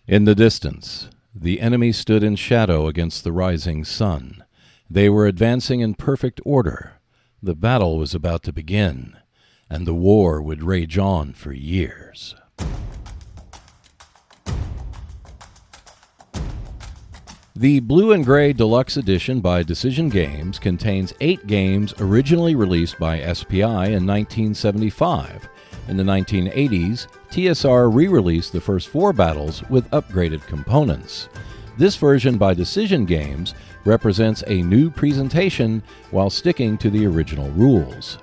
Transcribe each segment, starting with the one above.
In the distance, the enemy stood in shadow against the rising sun. They were advancing in perfect order. The battle was about to begin, and the war would rage on for years. The Blue Gray Deluxe Edition by Decision Games contains 8 games originally released by SPI in 1975. In the 1980s, TSR re-released the first 4 battles with upgraded components. This version by Decision Games represents a new presentation while sticking to the original rules.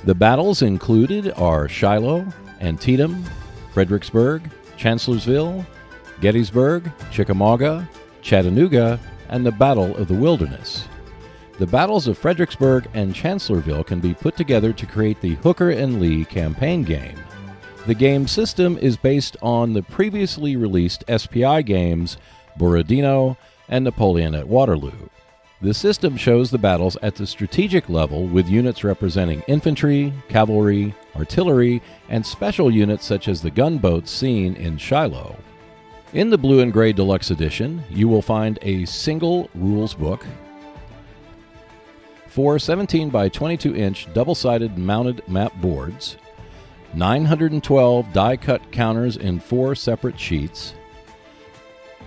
The battles included are Shiloh, Antietam, Fredericksburg, Chancellorsville, Gettysburg, Chickamauga, Chattanooga, and the Battle of the Wilderness. The battles of Fredericksburg and Chancellorsville can be put together to create the Hooker and Lee campaign game. The game system is based on the previously released SPI games Borodino and Napoleon at Waterloo. The system shows the battles at the strategic level with units representing infantry, cavalry, artillery, and special units such as the gunboats seen in Shiloh. In the Blue Gray Deluxe Edition, you will find a single rules book, 4 17 by 22 inch double-sided mounted map boards, 912 die-cut counters in 4 separate sheets,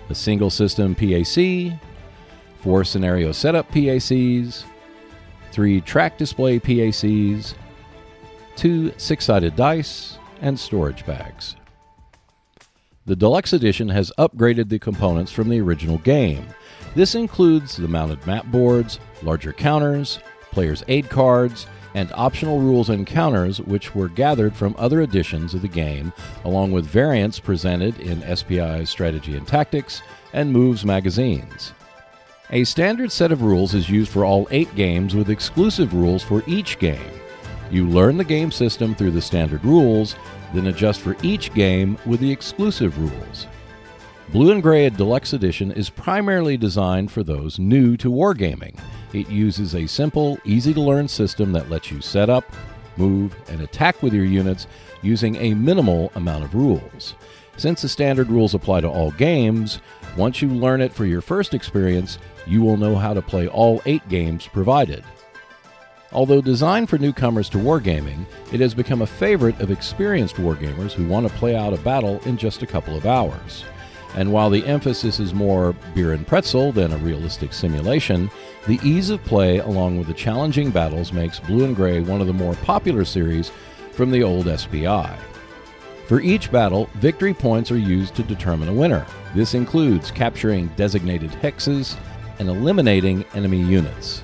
a single system PAC, 4 scenario setup PACs, 3 track display PACs, 2 6-sided dice, and storage bags. The Deluxe Edition has upgraded the components from the original game. This includes the mounted map boards, larger counters, player's aid cards, and optional rules and counters which were gathered from other editions of the game, along with variants presented in SPI's Strategy and Tactics and Moves magazines. A standard set of rules is used for all 8 games with exclusive rules for each game. You learn the game system through the standard rules, then adjust for each game with the exclusive rules. Blue Gray Deluxe Edition is primarily designed for those new to wargaming. It uses a simple, easy-to-learn system that lets you set up, move, and attack with your units using a minimal amount of rules. Since the standard rules apply to all games, once you learn it for your first experience, you will know how to play all 8 games provided. Although designed for newcomers to wargaming, it has become a favorite of experienced wargamers who want to play out a battle in just a couple of hours. And while the emphasis is more beer and pretzel than a realistic simulation, the ease of play along with the challenging battles makes Blue Gray one of the more popular series from the old SPI. For each battle, victory points are used to determine a winner. This includes capturing designated hexes and eliminating enemy units.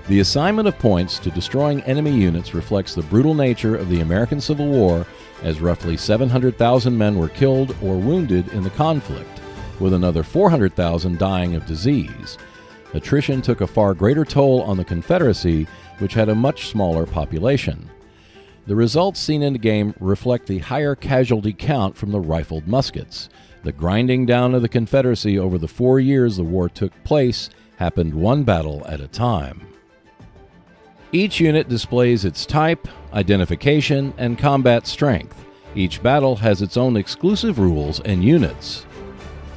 The assignment of points to destroying enemy units reflects the brutal nature of the American Civil War, as roughly 700,000 men were killed or wounded in the conflict, with another 400,000 dying of disease. Attrition took a far greater toll on the Confederacy, which had a much smaller population. The results seen in the game reflect the higher casualty count from the rifled muskets. The grinding down of the Confederacy over the 4 years the war took place happened one battle at a time. Each unit displays its type, identification, and combat strength. Each battle has its own exclusive rules and units.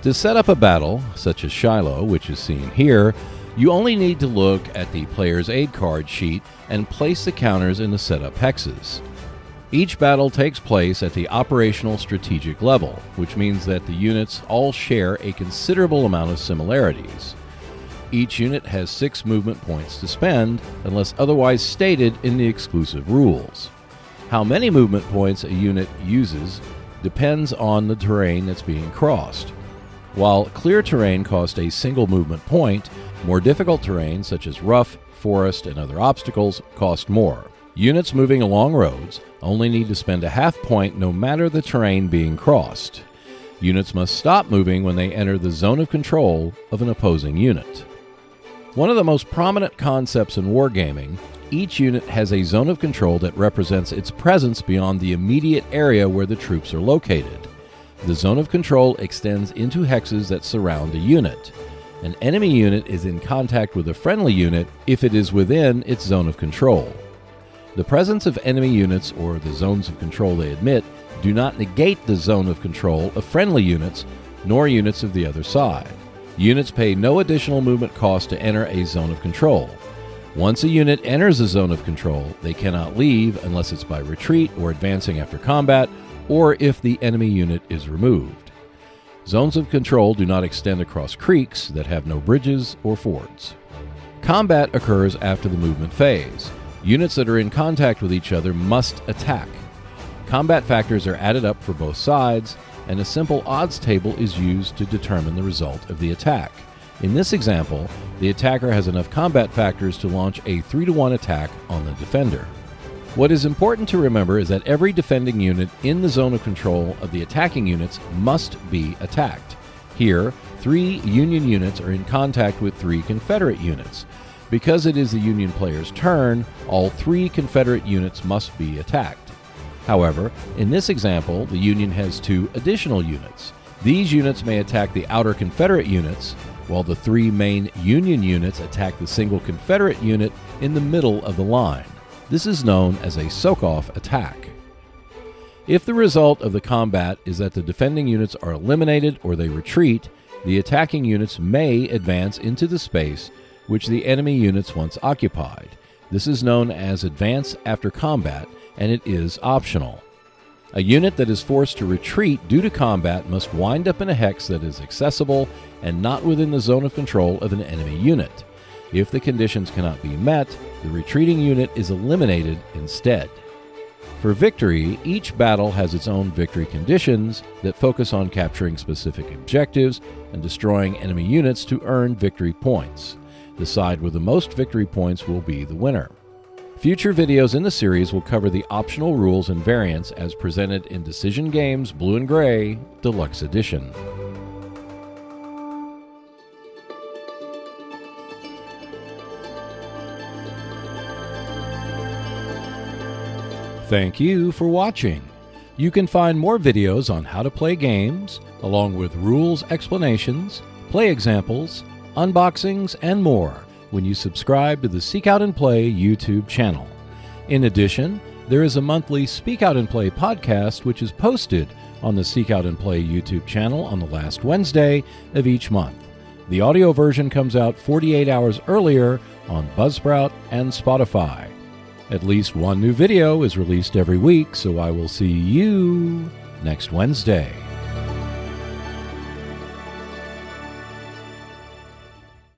To set up a battle, such as Shiloh, which is seen here, you only need to look at the player's aid card sheet and place the counters in the setup hexes. Each battle takes place at the operational strategic level, which means that the units all share a considerable amount of similarities. Each unit has 6 movement points to spend, unless otherwise stated in the exclusive rules. How many movement points a unit uses depends on the terrain that's being crossed. While clear terrain costs a single movement point, more difficult terrain such as rough, forest, and other obstacles cost more. Units moving along roads only need to spend a half point no matter the terrain being crossed. Units must stop moving when they enter the zone of control of an opposing unit. One of the most prominent concepts in wargaming, each unit has a zone of control that represents its presence beyond the immediate area where the troops are located. The zone of control extends into hexes that surround a unit. An enemy unit is in contact with a friendly unit if it is within its zone of control. The presence of enemy units, or the zones of control they admit, do not negate the zone of control of friendly units, nor units of the other side. Units pay no additional movement cost to enter a zone of control. Once a unit enters a zone of control, they cannot leave unless it's by retreat or advancing after combat, or if the enemy unit is removed. Zones of control do not extend across creeks that have no bridges or fords. Combat occurs after the movement phase. Units that are in contact with each other must attack. Combat factors are added up for both sides, and a simple odds table is used to determine the result of the attack. In this example, the attacker has enough combat factors to launch a 3-to-1 attack on the defender. What is important to remember is that every defending unit in the zone of control of the attacking units must be attacked. Here, 3 Union units are in contact with 3 Confederate units. Because it is the Union player's turn, all 3 Confederate units must be attacked. However, in this example, the Union has 2 additional units. These units may attack the outer Confederate units, while the 3 main Union units attack the single Confederate unit in the middle of the line. This is known as a soak-off attack. If the result of the combat is that the defending units are eliminated or they retreat, the attacking units may advance into the space which the enemy units once occupied. This is known as advance after combat, and it is optional. A unit that is forced to retreat due to combat must wind up in a hex that is accessible and not within the zone of control of an enemy unit. If the conditions cannot be met, the retreating unit is eliminated instead. For victory, each battle has its own victory conditions that focus on capturing specific objectives and destroying enemy units to earn victory points. The side with the most victory points will be the winner. Future videos in the series will cover the optional rules and variants as presented in Decision Games Blue & Gray Deluxe Edition. Thank you for watching. You can find more videos on how to play games, along with rules explanations, play examples, unboxings, and more when you subscribe to the Seek Out and Play YouTube channel. In addition, there is a monthly Speak Out and Play podcast which is posted on the Seek Out and Play YouTube channel on the last Wednesday of each month. The audio version comes out 48 hours earlier on Buzzsprout and Spotify. At least one new video is released every week, so I will see you next Wednesday.